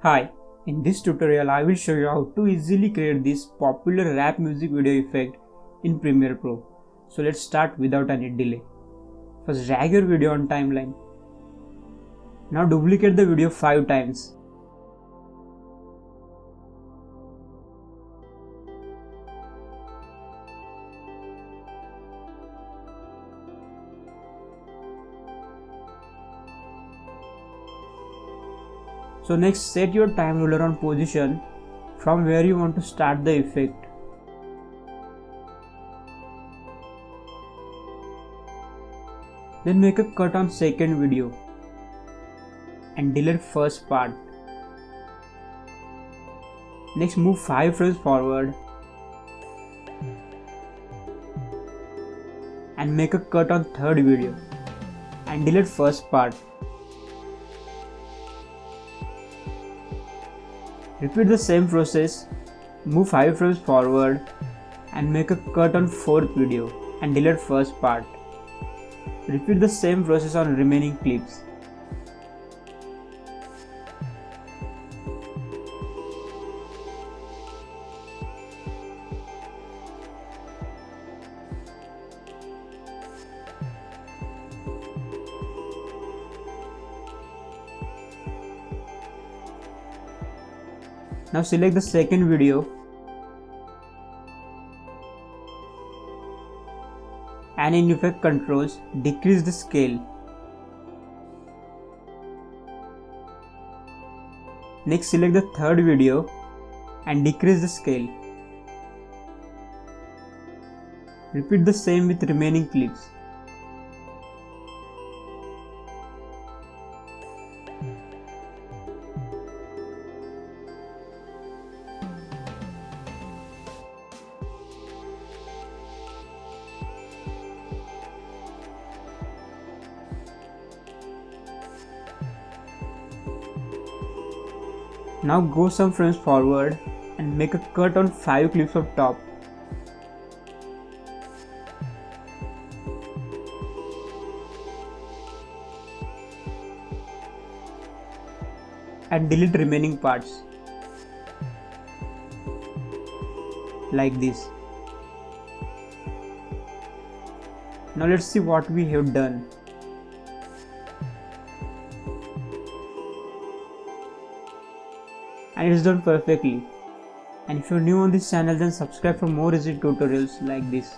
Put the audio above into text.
Hi, in this tutorial I will show you how to easily create this popular rap music video effect in Premiere Pro. So let's start without any delay. First drag your video on timeline. Now duplicate the video 5 times. So next set your time ruler on position from where you want to start the effect. Then make a cut on second video and delete first part. Next move 5 frames forward and make a cut on third video and delete first part. Repeat the same process, move 5 frames forward and make a cut on fourth video and delete first part. Repeat the same process on remaining clips. Now select the second video and in effect controls decrease the scale. Next select the third video and decrease the scale. Repeat the same with remaining clips. Now go some frames forward and make a cut on 5 clips of top. And delete remaining parts. Like this. Now let's see what we have done. And it's done perfectly. And if you're new on this channel, then subscribe for more easy tutorials like this.